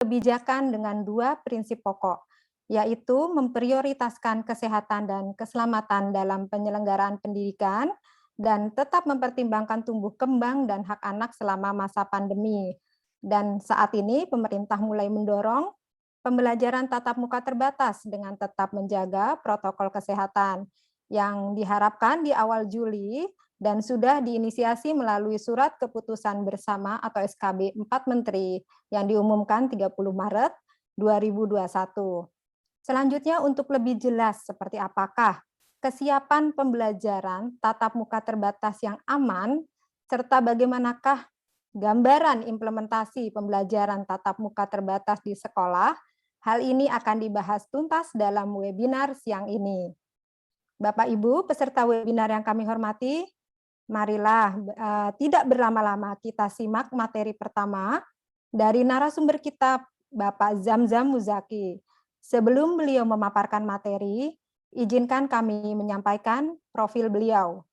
kebijakan dengan dua prinsip pokok, yaitu memprioritaskan kesehatan dan keselamatan dalam penyelenggaraan pendidikan dan tetap mempertimbangkan tumbuh kembang dan hak anak selama masa pandemi. Dan saat ini pemerintah mulai mendorong pembelajaran tatap muka terbatas dengan tetap menjaga protokol kesehatan yang diharapkan di awal Juli dan sudah diinisiasi melalui surat keputusan bersama atau SKB 4 Menteri yang diumumkan 30 Maret 2021. Selanjutnya untuk lebih jelas seperti apakah kesiapan pembelajaran tatap muka terbatas yang aman, serta bagaimanakah gambaran implementasi pembelajaran tatap muka terbatas di sekolah, hal ini akan dibahas tuntas dalam webinar siang ini. Bapak Ibu peserta webinar yang kami hormati, marilah tidak berlama-lama kita simak materi pertama dari narasumber kita Bapak Zamzam Muzaki. Sebelum beliau memaparkan materi, izinkan kami menyampaikan profil beliau.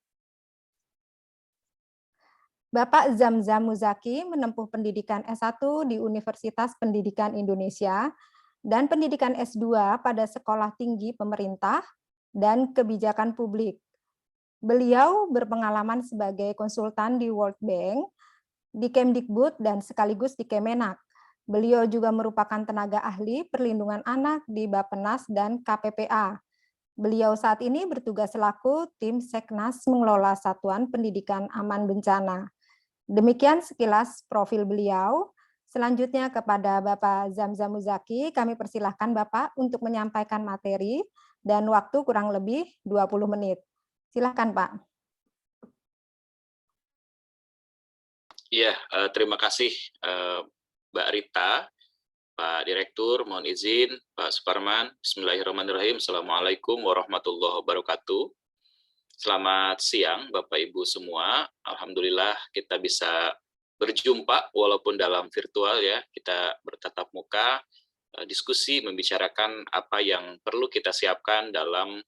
Bapak Zamzam Muzaki menempuh pendidikan S1 di Universitas Pendidikan Indonesia dan pendidikan S2 pada Sekolah Tinggi Pemerintah dan Kebijakan Publik. Beliau berpengalaman sebagai konsultan di World Bank, di Kemdikbud, dan sekaligus di Kemenak. Beliau juga merupakan tenaga ahli perlindungan anak di Bappenas dan KPPA. Beliau saat ini bertugas selaku tim Seknas mengelola Satuan Pendidikan Aman Bencana. Demikian sekilas profil beliau. Selanjutnya kepada Bapak Zamzam Muzaki, kami persilahkan Bapak untuk menyampaikan materi dan waktu kurang lebih 20 menit. Silakan Pak. Iya, terima kasih Mbak Rita, Pak Direktur, mohon izin, Pak Suparman. Bismillahirrahmanirrahim. Assalamualaikum warahmatullahi wabarakatuh. Selamat siang Bapak Ibu semua. Alhamdulillah kita bisa berjumpa walaupun dalam virtual ya. Kita bertatap muka, diskusi, membicarakan apa yang perlu kita siapkan dalam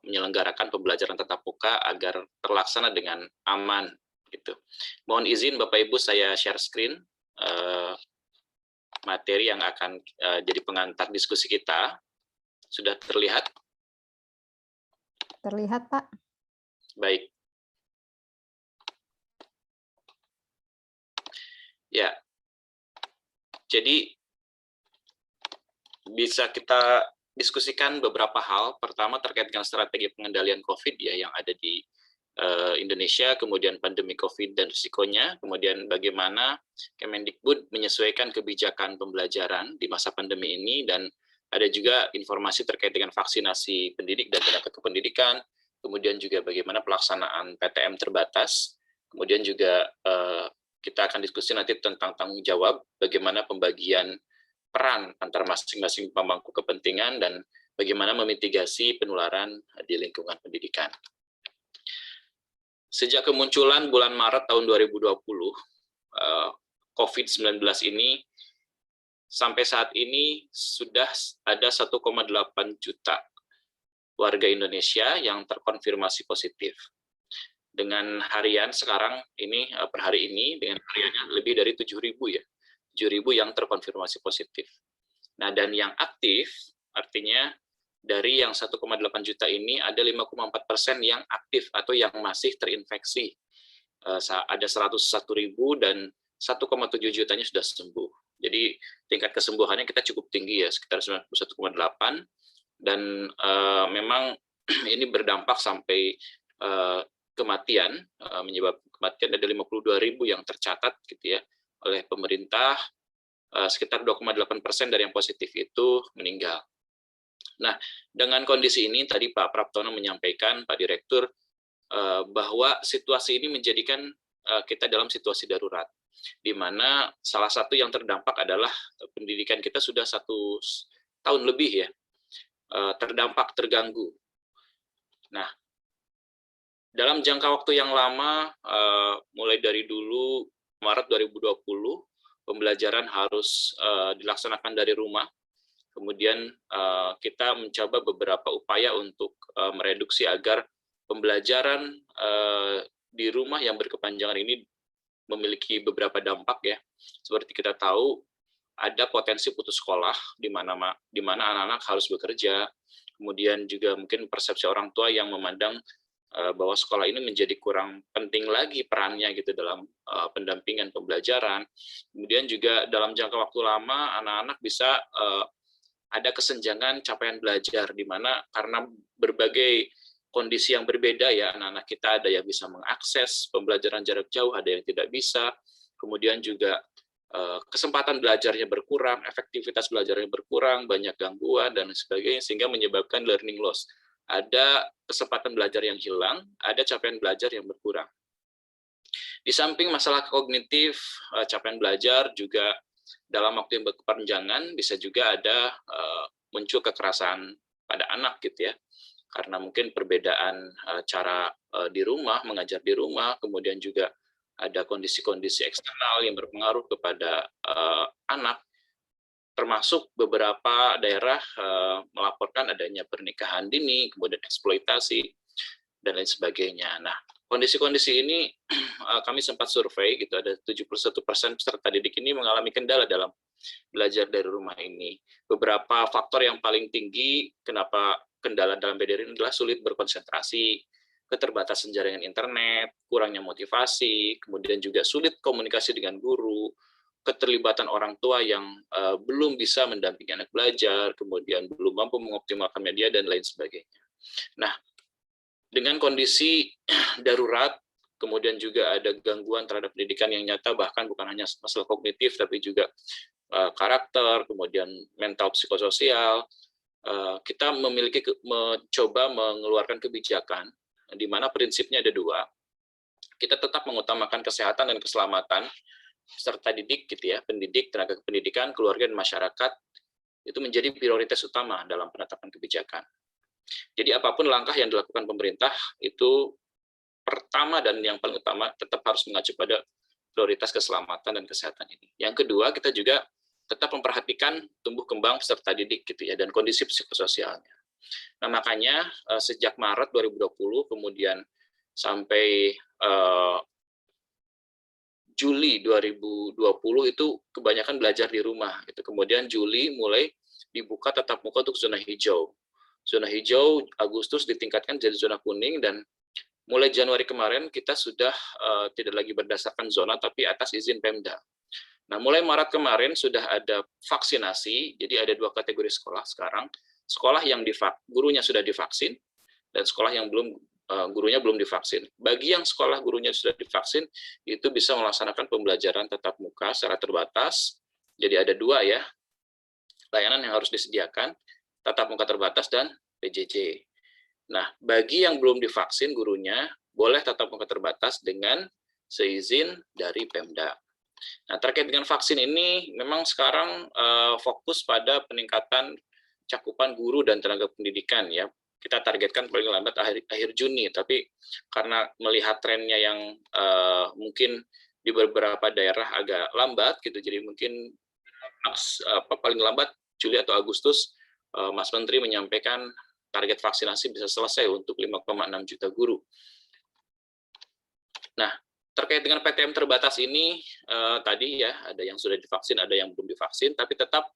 menyelenggarakan pembelajaran tatap muka agar terlaksana dengan aman gitu. Mohon izin Bapak Ibu saya share screen materi yang akan jadi pengantar diskusi kita. Sudah terlihat? Terlihat Pak. Baik. Ya. Jadi bisa kita diskusikan beberapa hal. Pertama terkait dengan strategi pengendalian COVID ya yang ada di Indonesia, kemudian pandemi COVID dan risikonya, kemudian bagaimana Kemendikbud menyesuaikan kebijakan pembelajaran di masa pandemi ini, dan ada juga informasi terkait dengan vaksinasi pendidik dan tenaga kependidikan, kemudian juga bagaimana pelaksanaan PTM terbatas, kemudian juga kita akan diskusi nanti tentang tanggung jawab, bagaimana pembagian peran antar masing-masing pemangku kepentingan, dan bagaimana memitigasi penularan di lingkungan pendidikan. Sejak kemunculan bulan Maret tahun 2020, COVID-19 ini sampai saat ini sudah ada 1,8 juta warga Indonesia yang terkonfirmasi positif. Dengan harian sekarang ini, per hari ini, dengan hariannya lebih dari 7.000 ya. 7.000 yang terkonfirmasi positif. Nah, dan yang aktif, artinya dari yang 1,8 juta ini ada 5,4% yang aktif atau yang masih terinfeksi. Ada 101.000 dan 1,7 jutanya sudah sembuh. Jadi tingkat kesembuhannya kita cukup tinggi ya, sekitar 91,8, dan memang ini berdampak sampai kematian, menyebabkan kematian ada 52.000 yang tercatat gitu ya oleh pemerintah. Sekitar 2,8% dari yang positif itu meninggal. Nah, dengan kondisi ini tadi Pak Praptono menyampaikan, Pak Direktur, bahwa situasi ini menjadikan kita dalam situasi darurat, di mana salah satu yang terdampak adalah pendidikan kita sudah 1 tahun lebih ya, terdampak, terganggu. Nah, dalam jangka waktu yang lama, mulai dari dulu Maret 2020, pembelajaran harus dilaksanakan dari rumah. Kemudian kita mencoba beberapa upaya untuk mereduksi agar pembelajaran di rumah yang berkepanjangan ini memiliki beberapa dampak ya. Seperti kita tahu, ada potensi putus sekolah di mana anak-anak harus bekerja, kemudian juga mungkin persepsi orang tua yang memandang bahwa sekolah ini menjadi kurang penting lagi perannya gitu dalam pendampingan pembelajaran. Kemudian juga dalam jangka waktu lama anak-anak bisa ada kesenjangan capaian belajar di mana karena berbagai kondisi yang berbeda ya, anak-anak kita ada yang bisa mengakses pembelajaran jarak jauh, ada yang tidak bisa. Kemudian juga kesempatan belajarnya berkurang, efektivitas belajarnya berkurang, banyak gangguan dan sebagainya sehingga menyebabkan learning loss. Ada kesempatan belajar yang hilang, ada capaian belajar yang berkurang. Di samping masalah kognitif, capaian belajar juga dalam waktu yang berkepanjangan bisa juga ada muncul kekerasan pada anak gitu ya. Karena mungkin perbedaan cara di rumah, mengajar di rumah, kemudian juga ada kondisi-kondisi eksternal yang berpengaruh kepada anak, termasuk beberapa daerah melaporkan adanya pernikahan dini, kemudian eksploitasi, dan lain sebagainya. Nah, kondisi-kondisi ini kami sempat survei, gitu, ada 71% peserta didik ini mengalami kendala dalam belajar dari rumah ini. Beberapa faktor yang paling tinggi kenapa kendala dalam belajar ini adalah sulit berkonsentrasi, keterbatasan jaringan internet, kurangnya motivasi, kemudian juga sulit komunikasi dengan guru, keterlibatan orang tua yang belum bisa mendampingi anak belajar, kemudian belum mampu mengoptimalkan media, dan lain sebagainya. Nah, dengan kondisi darurat, kemudian juga ada gangguan terhadap pendidikan yang nyata, bahkan bukan hanya masalah kognitif, tapi juga karakter, kemudian mental psikososial, kita mencoba mengeluarkan kebijakan, di mana prinsipnya ada dua. Kita tetap mengutamakan kesehatan dan keselamatan peserta didik gitu ya, pendidik, tenaga pendidikan, keluarga, dan masyarakat itu menjadi prioritas utama dalam penetapan kebijakan. Jadi apapun langkah yang dilakukan pemerintah itu pertama dan yang paling utama tetap harus mengacu pada prioritas keselamatan dan kesehatan ini. Yang kedua, kita juga tetap memperhatikan tumbuh kembang peserta didik gitu ya, dan kondisi psikososialnya. Nah, makanya sejak Maret 2020 kemudian sampai Juli 2020 itu kebanyakan belajar di rumah gitu. Kemudian Juli mulai dibuka tatap muka untuk zona hijau. Zona hijau Agustus ditingkatkan jadi zona kuning, dan mulai Januari kemarin kita sudah tidak lagi berdasarkan zona tapi atas izin Pemda. Nah, mulai Maret kemarin sudah ada vaksinasi, jadi ada dua kategori sekolah sekarang. Sekolah yang gurunya sudah divaksin, dan sekolah yang gurunya belum divaksin. Bagi yang sekolah gurunya sudah divaksin, itu bisa melaksanakan pembelajaran tatap muka secara terbatas. Jadi ada dua ya, layanan yang harus disediakan, tatap muka terbatas dan PJJ. Nah, bagi yang belum divaksin gurunya, boleh tatap muka terbatas dengan seizin dari Pemda. Nah, terkait dengan vaksin ini, memang sekarang fokus pada peningkatan cakupan guru dan tenaga pendidikan ya. Kita targetkan paling lambat akhir Juni, tapi karena melihat trennya yang mungkin di beberapa daerah agak lambat gitu, jadi mungkin paling lambat Juli atau Agustus Mas Menteri menyampaikan target vaksinasi bisa selesai untuk 5,6 juta guru. Nah, terkait dengan PTM terbatas ini tadi ya, ada yang sudah divaksin, ada yang belum divaksin, tapi tetap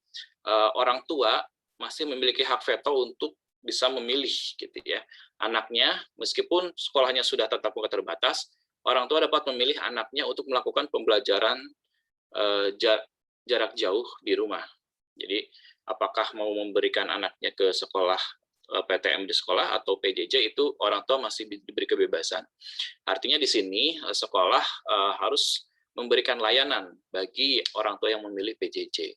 orang tua masih memiliki hak veto untuk bisa memilih gitu ya anaknya, meskipun sekolahnya sudah tatap muka terbatas, orang tua dapat memilih anaknya untuk melakukan pembelajaran jarak jauh di rumah. Jadi apakah mau memberikan anaknya ke sekolah PTM di sekolah atau PJJ, itu orang tua masih diberi kebebasan. Artinya di sini sekolah harus memberikan layanan bagi orang tua yang memilih PJJ.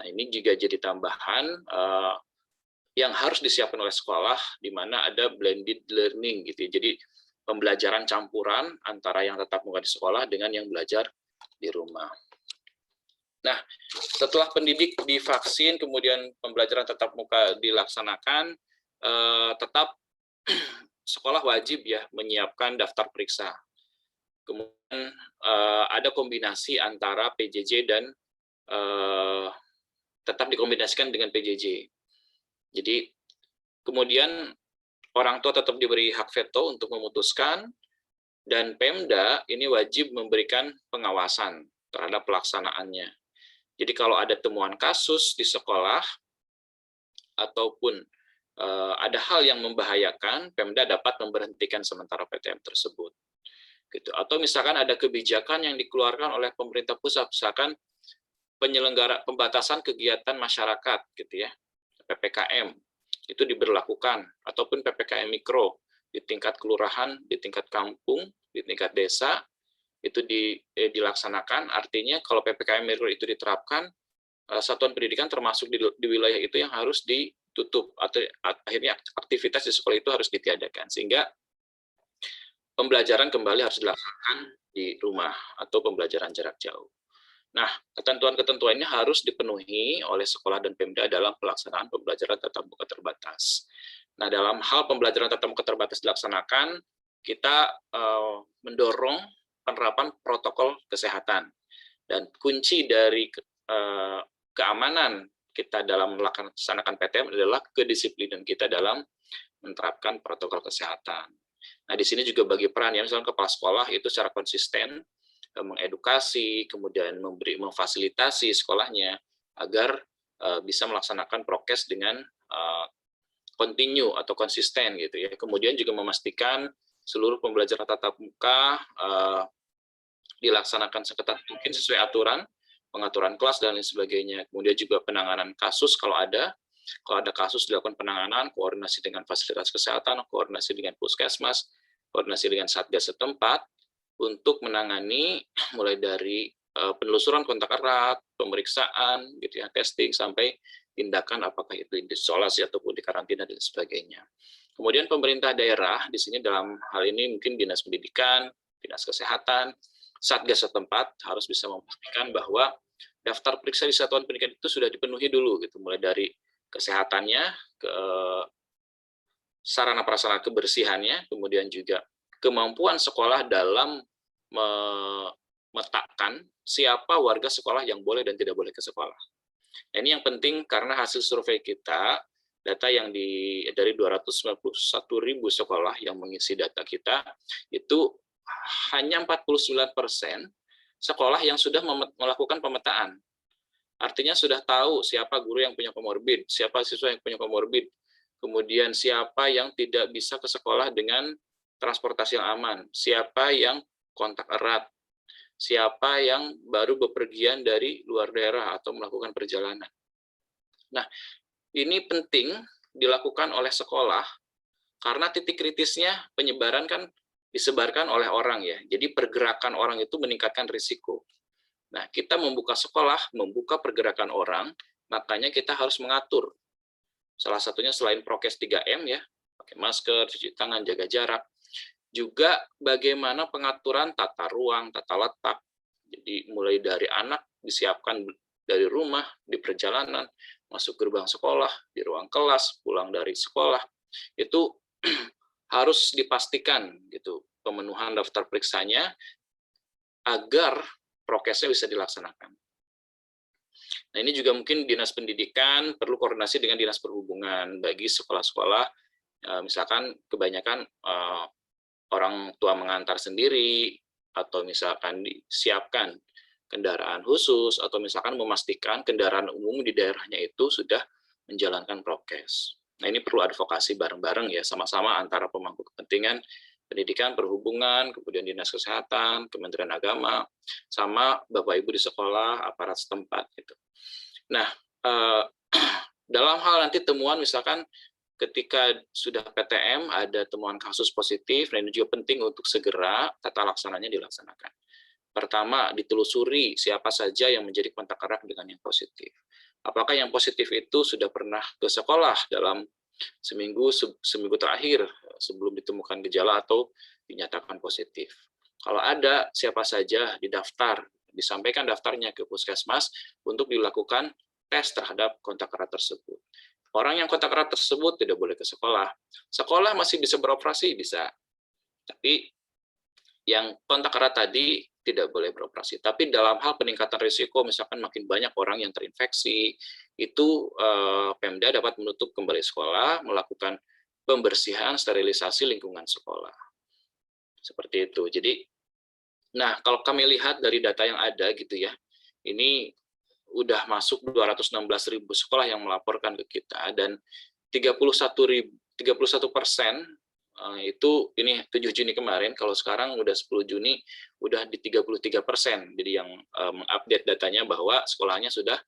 Nah, ini juga jadi tambahan yang harus disiapkan oleh sekolah, di mana ada blended learning gitu. Jadi pembelajaran campuran antara yang tetap muka di sekolah dengan yang belajar di rumah. Nah, setelah pendidik divaksin, kemudian pembelajaran tatap muka dilaksanakan, tetap sekolah wajib ya menyiapkan daftar periksa. Kemudian ada kombinasi antara PJJ dan tetap dikombinasikan dengan PJJ. Jadi kemudian orang tua tetap diberi hak veto untuk memutuskan, dan Pemda ini wajib memberikan pengawasan terhadap pelaksanaannya. Jadi kalau ada temuan kasus di sekolah ataupun ada hal yang membahayakan, Pemda dapat memberhentikan sementara PTM tersebut. Gitu. Atau misalkan ada kebijakan yang dikeluarkan oleh pemerintah pusat, misalkan pembatasan kegiatan masyarakat, gitu ya, PPKM, itu diberlakukan, ataupun PPKM mikro di tingkat kelurahan, di tingkat kampung, di tingkat desa, itu dilaksanakan. Artinya kalau PPKM mikro itu diterapkan, satuan pendidikan termasuk di wilayah itu yang harus ditutup, atau akhirnya aktivitas di sekolah itu harus ditiadakan, sehingga pembelajaran kembali harus dilaksanakan di rumah atau pembelajaran jarak jauh. Nah, ketentuan-ketentuan ini harus dipenuhi oleh sekolah dan Pemda dalam pelaksanaan pembelajaran tatap muka terbatas. Nah, dalam hal pembelajaran tatap muka terbatas dilaksanakan, kita mendorong penerapan protokol kesehatan. Dan kunci dari keamanan kita dalam melaksanakan PTM adalah kedisiplinan kita dalam menerapkan protokol kesehatan. Nah, di sini juga bagi peran ya, misalnya kepala sekolah itu secara konsisten mengedukasi, kemudian memfasilitasi sekolahnya agar bisa melaksanakan prokes dengan continue atau konsisten gitu ya. Kemudian juga memastikan seluruh pembelajaran tatap muka dilaksanakan seketat mungkin sesuai aturan, pengaturan kelas dan lain sebagainya. Kemudian juga penanganan kasus kalau ada kasus dilakukan penanganan, koordinasi dengan fasilitas kesehatan, koordinasi dengan puskesmas, koordinasi dengan satgas setempat untuk menangani mulai dari penelusuran kontak erat, pemeriksaan, gitu ya, testing sampai tindakan apakah itu diisolasi ataupun dikarantina dan sebagainya. Kemudian pemerintah daerah di sini dalam hal ini mungkin dinas pendidikan, dinas kesehatan, satgas setempat harus bisa memastikan bahwa daftar periksa di satuan pendidikan itu sudah dipenuhi dulu, gitu, mulai dari kesehatannya, ke sarana prasarana kebersihannya, kemudian juga kemampuan sekolah dalam memetakan siapa warga sekolah yang boleh dan tidak boleh ke sekolah. Nah, ini yang penting karena hasil survei kita, data yang dari 291.000 sekolah yang mengisi data kita, itu hanya 49% sekolah yang sudah melakukan pemetaan. Artinya sudah tahu siapa guru yang punya komorbid, siapa siswa yang punya komorbid, kemudian siapa yang tidak bisa ke sekolah dengan transportasi yang aman, siapa yang kontak erat, siapa yang baru bepergian dari luar daerah atau melakukan perjalanan. Nah, ini penting dilakukan oleh sekolah karena titik kritisnya penyebaran kan disebarkan oleh orang ya. Jadi pergerakan orang itu meningkatkan risiko. Nah, kita membuka sekolah, membuka pergerakan orang, makanya kita harus mengatur. Salah satunya selain prokes 3M ya, pakai masker, cuci tangan, jaga jarak, juga bagaimana pengaturan tata ruang, tata letak. Jadi mulai dari anak disiapkan dari rumah, di perjalanan, masuk gerbang sekolah, di ruang kelas, pulang dari sekolah, itu harus dipastikan gitu pemenuhan daftar periksanya agar prokesnya bisa dilaksanakan. Nah, ini juga mungkin Dinas Pendidikan perlu koordinasi dengan Dinas Perhubungan bagi sekolah-sekolah, misalkan kebanyakan orang tua mengantar sendiri, atau misalkan disiapkan kendaraan khusus, atau misalkan memastikan kendaraan umum di daerahnya itu sudah menjalankan prokes. Nah, ini perlu advokasi bareng-bareng ya, sama-sama antara pemangku kepentingan, pendidikan, perhubungan, kemudian dinas kesehatan, Kementerian Agama, sama Bapak Ibu di sekolah, aparat setempat gitu. Nah, dalam hal nanti temuan misalkan ketika sudah PTM ada temuan kasus positif, dan ini juga penting untuk segera tata laksananya dilaksanakan. Pertama, ditelusuri siapa saja yang menjadi kontak erat dengan yang positif. Apakah yang positif itu sudah pernah ke sekolah dalam seminggu terakhir sebelum ditemukan gejala atau dinyatakan positif. Kalau ada, siapa saja didaftar, disampaikan daftarnya ke puskesmas untuk dilakukan tes terhadap kontak erat tersebut. Orang yang kontak erat tersebut tidak boleh ke sekolah. Sekolah masih bisa beroperasi, bisa. Tapi yang kontak erat tadi tidak boleh beroperasi. Tapi dalam hal peningkatan risiko, misalkan makin banyak orang yang terinfeksi, itu Pemda dapat menutup kembali sekolah, melakukan pembersihan, sterilisasi lingkungan sekolah. Seperti itu. Jadi, nah kalau kami lihat dari data yang ada gitu ya, ini udah masuk 216.000 sekolah yang melaporkan ke kita, dan 31% itu ini 7 Juni kemarin, kalau sekarang udah 10 Juni udah di 33%. Jadi yang mengupdate datanya bahwa sekolahnya sudah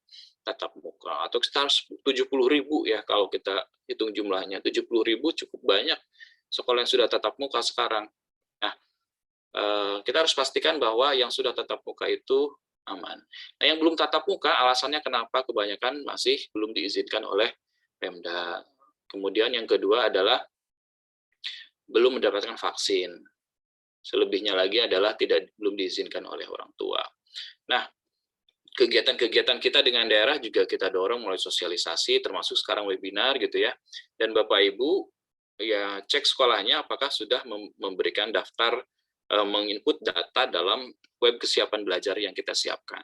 tatap muka, atau sekitar 70.000 ya kalau kita hitung jumlahnya. 70.000 cukup banyak sekolah yang sudah tatap muka sekarang. Nah, kita harus pastikan bahwa yang sudah tatap muka itu aman. Nah, yang belum tatap muka, alasannya kenapa kebanyakan masih belum diizinkan oleh Pemda. Kemudian yang kedua adalah belum mendapatkan vaksin. Selebihnya lagi adalah belum diizinkan oleh orang tua. Nah, kegiatan-kegiatan kita dengan daerah juga kita dorong mulai sosialisasi, termasuk sekarang webinar gitu ya. Dan Bapak Ibu ya cek sekolahnya apakah sudah memberikan daftar, menginput data dalam web kesiapan belajar yang kita siapkan.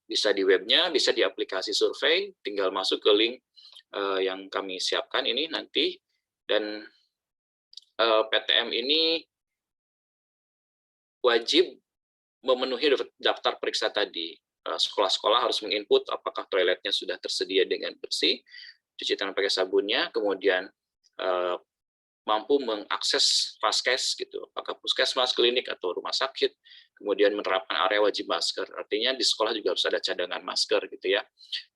Bisa di webnya, bisa di aplikasi survei, tinggal masuk ke link yang kami siapkan ini nanti. Dan PTM ini wajib memenuhi daftar periksa tadi. Sekolah-sekolah harus menginput apakah toiletnya sudah tersedia dengan bersih, cuci tangan pakai sabunnya, kemudian mampu mengakses vaskes gitu, apakah puskesmas, klinik atau rumah sakit, kemudian menerapkan area wajib masker. Artinya di sekolah juga harus ada cadangan masker gitu ya.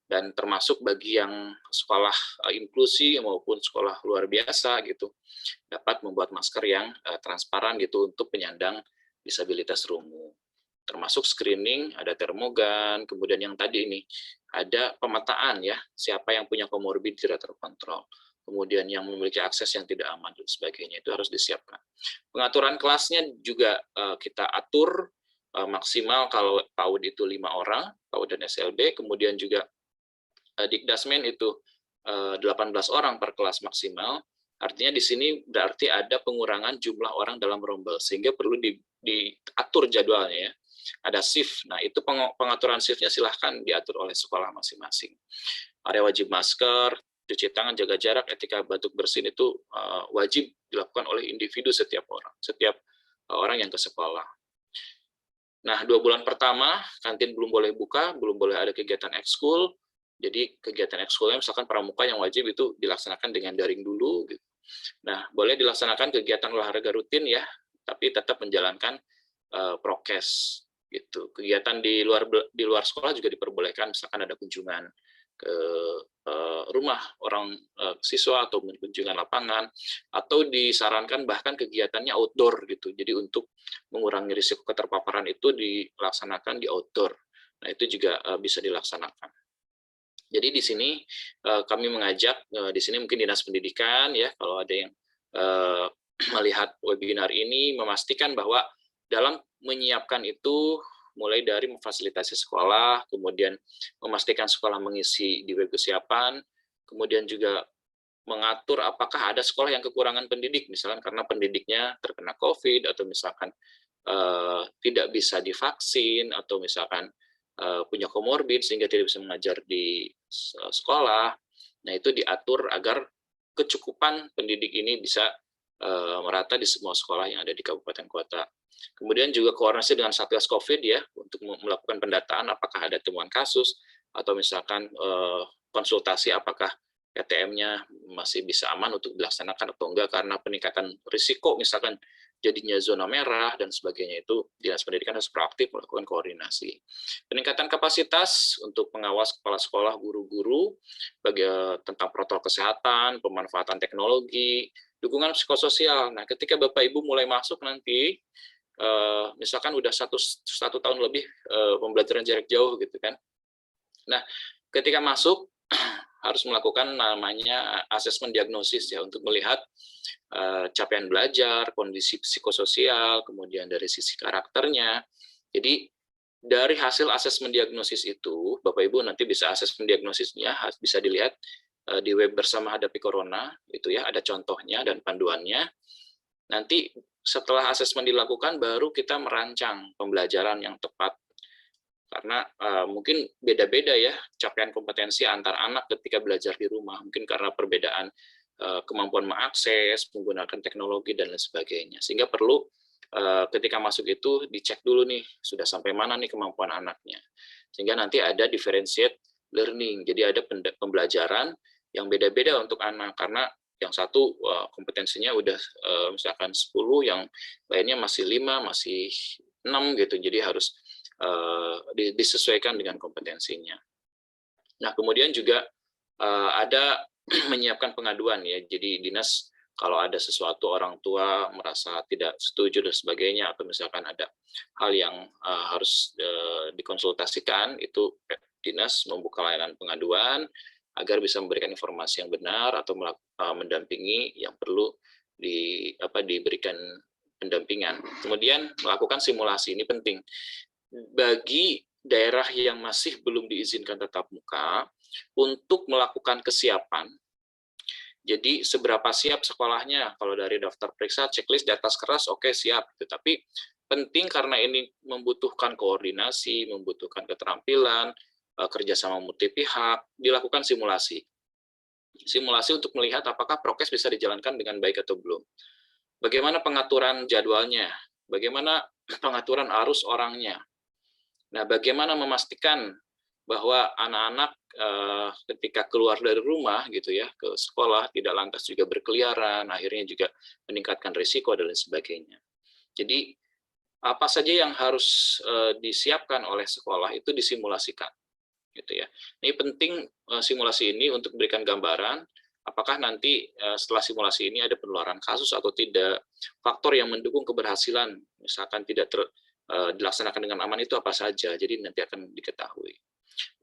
Dan termasuk bagi yang sekolah inklusi maupun sekolah luar biasa gitu, dapat membuat masker yang transparan gitu untuk penyandang disabilitas rungu. Termasuk screening, ada termogan, kemudian yang tadi ini ada pemetaan ya, siapa yang punya komorbid tidak terkontrol, kemudian yang memiliki akses yang tidak aman dan sebagainya, itu harus disiapkan. Pengaturan kelasnya juga kita atur maksimal kalau PAUD itu 5 orang, PAUD dan SLB, kemudian juga Dikdasmen itu 18 orang per kelas maksimal. Artinya di sini berarti ada pengurangan jumlah orang dalam rombel, sehingga perlu diatur jadwalnya ya. Ada shift. Nah, itu pengaturan shift-nya silahkan diatur oleh sekolah masing-masing. Area wajib masker, cuci tangan, jaga jarak, etika batuk bersin itu wajib dilakukan oleh individu setiap orang yang ke sekolah. Nah, 2 bulan pertama kantin belum boleh buka, belum boleh ada kegiatan ekskul. Jadi kegiatan ekskulnya misalkan pramuka yang wajib itu dilaksanakan dengan daring dulu. Gitu. Nah, boleh dilaksanakan kegiatan olahraga rutin ya, tapi tetap menjalankan prokes. Gitu. Kegiatan di luar sekolah juga diperbolehkan, misalkan ada kunjungan ke rumah orang siswa atau kunjungan lapangan, atau disarankan bahkan kegiatannya outdoor gitu. Jadi untuk mengurangi risiko keterpaparan itu dilaksanakan di outdoor. Nah, itu juga bisa dilaksanakan. Jadi di sini kami mengajak, di sini mungkin Dinas Pendidikan ya, kalau ada yang melihat webinar ini, memastikan bahwa dalam menyiapkan itu mulai dari memfasilitasi sekolah, kemudian memastikan sekolah mengisi di web kesiapan, kemudian juga mengatur apakah ada sekolah yang kekurangan pendidik, misalkan karena pendidiknya terkena COVID, atau misalkan tidak bisa divaksin, atau misalkan punya komorbid sehingga tidak bisa mengajar di sekolah. Nah, itu diatur agar kecukupan pendidik ini bisa merata di semua sekolah yang ada di kabupaten kota. Kemudian juga koordinasi dengan Satgas COVID ya, untuk melakukan pendataan apakah ada temuan kasus, atau misalkan konsultasi apakah PTM-nya masih bisa aman untuk dilaksanakan atau enggak, karena peningkatan risiko misalkan jadinya zona merah dan sebagainya, itu Dinas Pendidikan harus proaktif melakukan koordinasi. Peningkatan kapasitas untuk pengawas kepala sekolah, guru-guru tentang protokol kesehatan, pemanfaatan teknologi, dukungan psikososial. Nah, ketika Bapak Ibu mulai masuk nanti, misalkan udah satu tahun lebih pembelajaran jarak jauh gitu kan. Nah, ketika masuk harus melakukan namanya asesmen diagnosis ya, untuk melihat capaian belajar, kondisi psikososial, kemudian dari sisi karakternya. Jadi dari hasil asesmen diagnosis itu, Bapak Ibu nanti bisa asesmen diagnosisnya bisa dilihat di web Bersama Hadapi Corona, itu ya, ada contohnya dan panduannya. Nanti setelah asesmen dilakukan, baru kita merancang pembelajaran yang tepat. Karena mungkin beda-beda ya capaian kompetensi antar anak ketika belajar di rumah, mungkin karena perbedaan kemampuan mengakses, menggunakan teknologi, dan lain sebagainya. Sehingga perlu ketika masuk itu dicek dulu nih, sudah sampai mana nih kemampuan anaknya. Sehingga nanti ada differentiate learning. Jadi ada pembelajaran yang beda-beda untuk anak, karena yang satu kompetensinya udah misalkan 10, yang lainnya masih 5, masih 6 gitu. Jadi harus disesuaikan dengan kompetensinya. Nah, kemudian juga ada menyiapkan pengaduan ya. Jadi dinas kalau ada sesuatu orang tua merasa tidak setuju dan sebagainya, atau misalkan ada hal yang harus dikonsultasikan, itu dinas membuka layanan pengaduan agar bisa memberikan informasi yang benar atau mendampingi yang perlu diberikan pendampingan. Kemudian melakukan simulasi, ini penting. Bagi daerah yang masih belum diizinkan tatap muka, untuk melakukan kesiapan, jadi seberapa siap sekolahnya, kalau dari daftar periksa, checklist di atas kertas, oke, siap. Tapi penting karena ini membutuhkan koordinasi, membutuhkan keterampilan, kerjasama multi pihak, dilakukan simulasi. Simulasi untuk melihat apakah prokes bisa dijalankan dengan baik atau belum. Bagaimana pengaturan jadwalnya, bagaimana pengaturan arus orangnya. Nah, bagaimana memastikan bahwa anak-anak ketika keluar dari rumah gitu ya ke sekolah tidak lantas juga berkeliaran, akhirnya juga meningkatkan risiko dan lain sebagainya. Jadi apa saja yang harus disiapkan oleh sekolah itu disimulasikan, gitu ya. Ini penting simulasi ini untuk memberikan gambaran apakah nanti setelah simulasi ini ada penularan kasus atau tidak, faktor yang mendukung keberhasilan misalkan tidak dilaksanakan dengan aman itu apa saja, jadi nanti akan diketahui.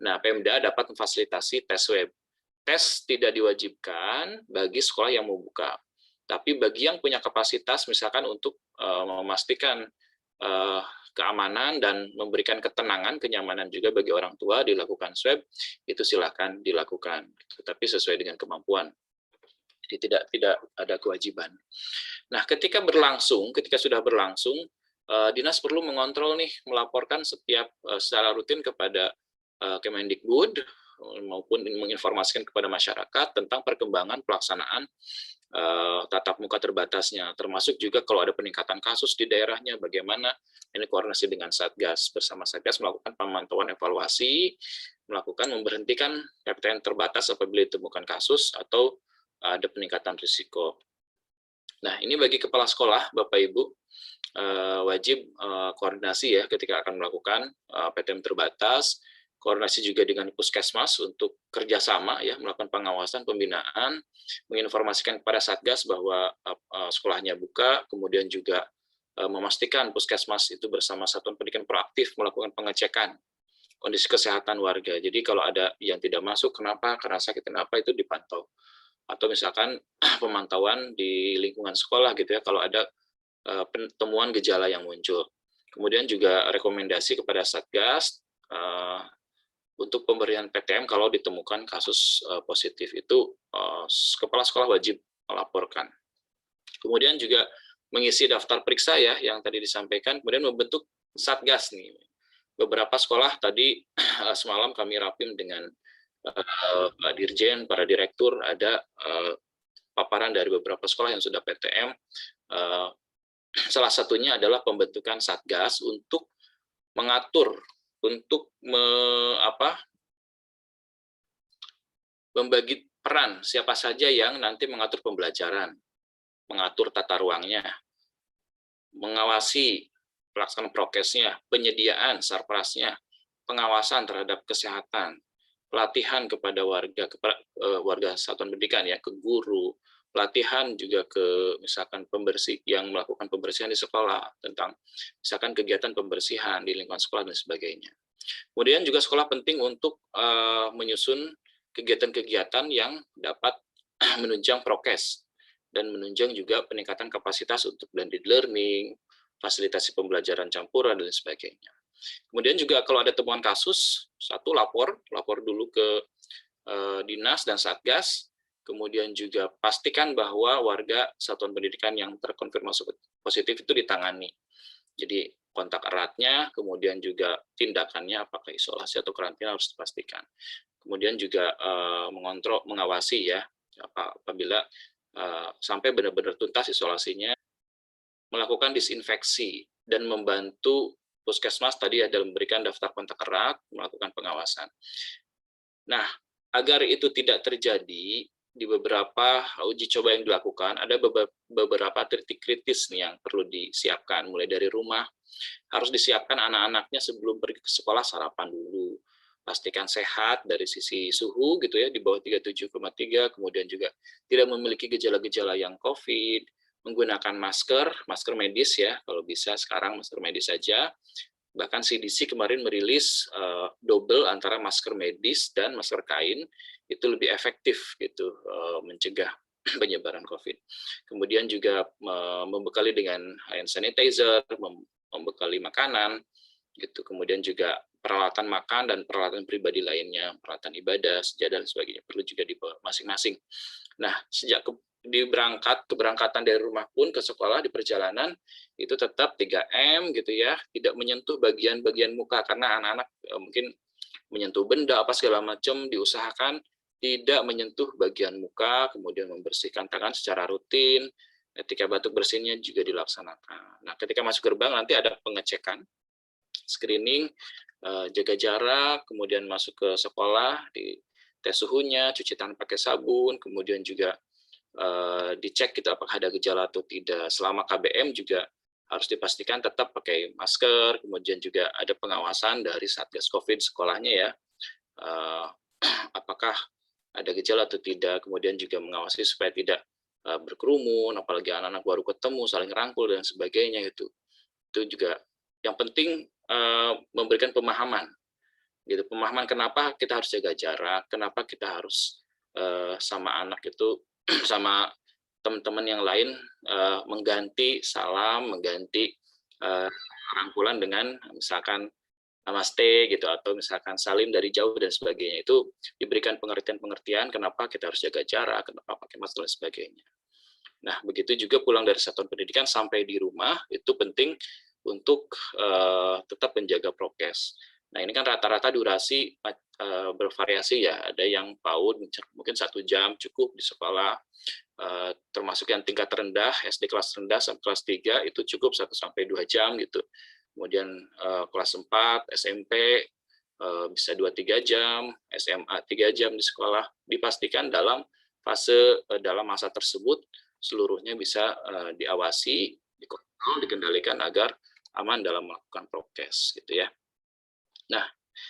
Nah, Pemda dapat memfasilitasi tes web. Tes tidak diwajibkan bagi sekolah yang mau buka, tapi bagi yang punya kapasitas misalkan untuk memastikan keamanan dan memberikan ketenangan, kenyamanan juga bagi orang tua dilakukan swab, itu silakan dilakukan, tapi sesuai dengan kemampuan. Jadi tidak ada kewajiban. Nah, ketika sudah berlangsung, dinas perlu mengontrol nih, melaporkan secara rutin kepada Kemendikbud maupun menginformasikan kepada masyarakat tentang perkembangan pelaksanaan tatap muka terbatasnya, termasuk juga kalau ada peningkatan kasus di daerahnya, bagaimana ini koordinasi dengan Satgas, bersama Satgas melakukan pemantauan evaluasi, memberhentikan PTM terbatas apabila ditemukan kasus atau ada peningkatan risiko. Nah, ini bagi kepala sekolah, Bapak Ibu, wajib koordinasi ya ketika akan melakukan PTM terbatas, koordinasi juga dengan Puskesmas untuk kerjasama ya, melakukan pengawasan, pembinaan, menginformasikan kepada Satgas bahwa sekolahnya buka, kemudian juga memastikan Puskesmas itu bersama Satuan Pendidikan proaktif melakukan pengecekan kondisi kesehatan warga. Jadi kalau ada yang tidak masuk, kenapa, karena sakit, kenapa, itu dipantau. Atau misalkan pemantauan di lingkungan sekolah gitu ya, kalau ada temuan gejala yang muncul. Kemudian juga rekomendasi kepada Satgas untuk pemberian PTM kalau ditemukan kasus positif itu kepala sekolah wajib melaporkan. Kemudian juga mengisi daftar periksa ya yang tadi disampaikan, kemudian membentuk Satgas nih. Beberapa sekolah tadi semalam kami rapim dengan Pak Dirjen, para direktur, ada paparan dari beberapa sekolah yang sudah PTM. Salah satunya adalah pembentukan Satgas untuk mengatur, untuk membagi peran siapa saja yang nanti mengatur pembelajaran, mengatur tata ruangnya, mengawasi pelaksanaan prokesnya, penyediaan sarprasnya, pengawasan terhadap kesehatan, pelatihan kepada warga satuan pendidikan ya, ke guru, pelatihan juga ke misalkan pembersih yang melakukan pembersihan di sekolah, tentang misalkan kegiatan pembersihan di lingkungan sekolah dan sebagainya. Kemudian juga sekolah penting untuk menyusun kegiatan-kegiatan yang dapat menunjang prokes dan menunjang juga peningkatan kapasitas untuk blended learning, fasilitasi pembelajaran campuran dan sebagainya. Kemudian juga kalau ada temuan kasus, satu lapor dulu ke dinas dan Satgas. Kemudian juga pastikan bahwa warga satuan pendidikan yang terkonfirmasi positif itu ditangani. Jadi kontak eratnya, kemudian juga tindakannya apakah isolasi atau karantina harus dipastikan. Kemudian juga mengontrol, mengawasi ya, apabila sampai benar-benar tuntas isolasinya, melakukan disinfeksi dan membantu Puskesmas tadi ada memberikan daftar kontak erat, melakukan pengawasan. Nah, agar itu tidak terjadi, di beberapa uji coba yang dilakukan, ada beberapa titik kritis nih yang perlu disiapkan, mulai dari rumah, harus disiapkan anak-anaknya sebelum pergi ke sekolah sarapan dulu, pastikan sehat dari sisi suhu gitu ya, di bawah 37,3, kemudian juga tidak memiliki gejala-gejala yang COVID, menggunakan masker medis ya, kalau bisa sekarang masker medis saja. Bahkan CDC kemarin merilis double antara masker medis dan masker kain, itu lebih efektif gitu mencegah penyebaran COVID. Kemudian juga membekali dengan hand sanitizer, membekali makanan, gitu. Kemudian juga peralatan makan dan peralatan pribadi lainnya, peralatan ibadah, sejadah dan sebagainya perlu juga dibawa masing-masing. Nah, sejak keberangkatan dari rumah pun ke sekolah di perjalanan itu tetap 3M gitu ya, tidak menyentuh bagian-bagian muka karena anak-anak mungkin menyentuh benda apa segala macam, diusahakan tidak menyentuh bagian muka, kemudian membersihkan tangan secara rutin, ketika batuk bersihnya juga dilaksanakan. Nah, ketika masuk gerbang nanti ada pengecekan, screening, jaga jarak, kemudian masuk ke sekolah, di tes suhunya, cuci tangan pakai sabun, kemudian juga dicek gitu apakah ada gejala atau tidak. Selama KBM juga harus dipastikan tetap pakai masker, kemudian juga ada pengawasan dari Satgas COVID sekolahnya ya, apakah ada gejala atau tidak, kemudian juga mengawasi supaya tidak berkerumun, apalagi anak-anak baru ketemu, saling rangkul dan sebagainya itu juga yang penting memberikan pemahaman, gitu. Pemahaman kenapa kita harus jaga jarak, kenapa kita harus sama anak itu sama teman-teman yang lain mengganti salam, mengganti rangkulan dengan misalkan namaste gitu atau misalkan salim dari jauh dan sebagainya. Itu diberikan pengertian-pengertian kenapa kita harus jaga jarak, kenapa pakai masker dan sebagainya. Nah, begitu juga pulang dari satuan pendidikan sampai di rumah itu penting untuk tetap menjaga prokes. Nah, ini kan rata-rata durasi bervariasi ya, ada yang PAUD mungkin 1 jam cukup di sekolah, termasuk yang tingkat rendah, SD kelas rendah sampai kelas 3 itu cukup 1-2 jam gitu. Kemudian kelas 4, SMP bisa 2-3 jam, SMA 3 jam di sekolah, dipastikan dalam fase dalam masa tersebut seluruhnya bisa diawasi, dikontrol, dikendalikan agar aman dalam melakukan prokes gitu ya. Nah,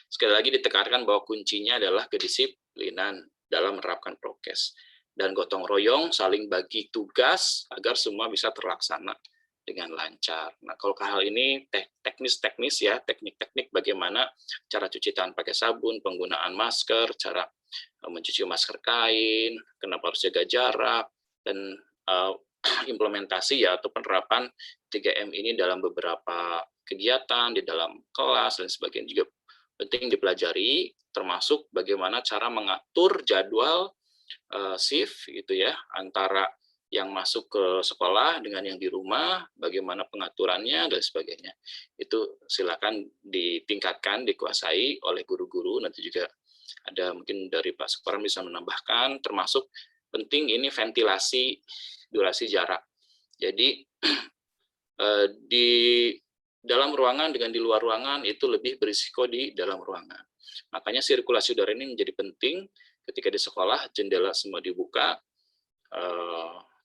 sekali lagi ditekankan bahwa kuncinya adalah kedisiplinan dalam menerapkan prokes dan gotong royong saling bagi tugas agar semua bisa terlaksana dengan lancar. Nah, kalau hal ini teknis-teknis ya, teknik-teknik bagaimana cara cuci tangan pakai sabun, penggunaan masker, cara mencuci masker kain, kenapa harus jaga jarak, dan implementasi ya atau penerapan 3M ini dalam beberapa kegiatan di dalam kelas dan sebagainya juga penting dipelajari, termasuk bagaimana cara mengatur jadwal shift gitu ya antara yang masuk ke sekolah dengan yang di rumah, bagaimana pengaturannya dan sebagainya. Itu silakan ditingkatkan, dikuasai oleh guru-guru. Nanti juga ada mungkin dari Pak Suparan bisa menambahkan, termasuk penting ini ventilasi durasi jarak. Jadi di dalam ruangan dengan di luar ruangan itu lebih berisiko di dalam ruangan. Makanya sirkulasi udara ini menjadi penting ketika di sekolah, jendela semua dibuka,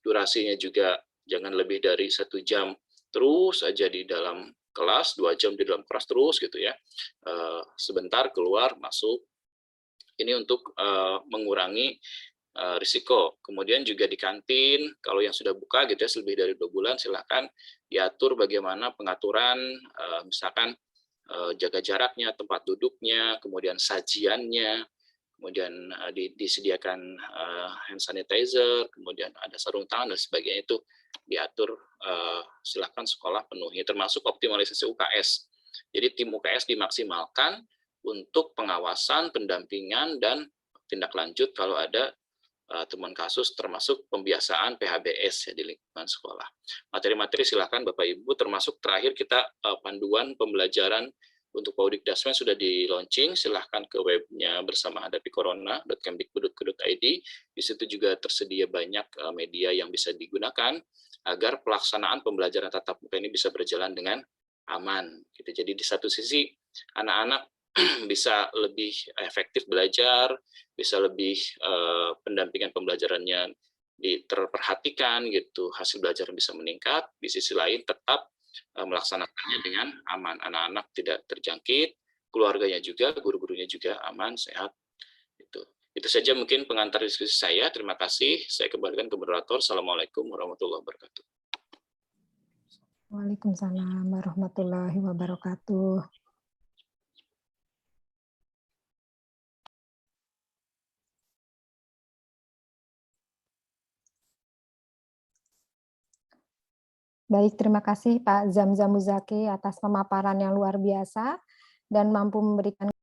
durasinya juga jangan lebih dari 1 jam terus aja di dalam kelas, 2 jam di dalam kelas terus gitu ya. Sebentar keluar masuk. Ini untuk mengurangi risiko. Kemudian juga di kantin, kalau yang sudah buka gitu ya, lebih dari 2 bulan, silahkan diatur bagaimana pengaturan, misalkan jaga jaraknya, tempat duduknya, kemudian sajiannya, kemudian disediakan hand sanitizer, kemudian ada sarung tangan dan sebagainya, itu diatur, silakan sekolah penuhi, termasuk optimalisasi UKS. Jadi tim UKS dimaksimalkan untuk pengawasan, pendampingan, dan tindak lanjut kalau ada temuan kasus, termasuk pembiasaan PHBS ya di lingkungan sekolah. Materi-materi silakan Bapak Ibu, termasuk terakhir kita panduan pembelajaran untuk Paudikdasmen sudah di launching, silahkan ke webnya bersama hadapicorona.kemdikbud.go.id. Di situ juga tersedia banyak media yang bisa digunakan agar pelaksanaan pembelajaran tatap muka ini bisa berjalan dengan aman. Gitu. Jadi di satu sisi anak-anak bisa lebih efektif belajar, bisa lebih pendampingan pembelajarannya terperhatikan gitu, hasil belajar bisa meningkat, di sisi lain tetap melaksanakannya dengan aman, anak-anak tidak terjangkit, keluarganya juga, guru-gurunya juga aman, sehat. Itu saja mungkin pengantar diskusi saya. Terima kasih. Saya kembalikan ke moderator. Assalamualaikum warahmatullahi wabarakatuh. Waalaikumsalam warahmatullahi wabarakatuh. Baik, terima kasih Pak Zamzam Muzaki atas pemaparan yang luar biasa dan mampu memberikan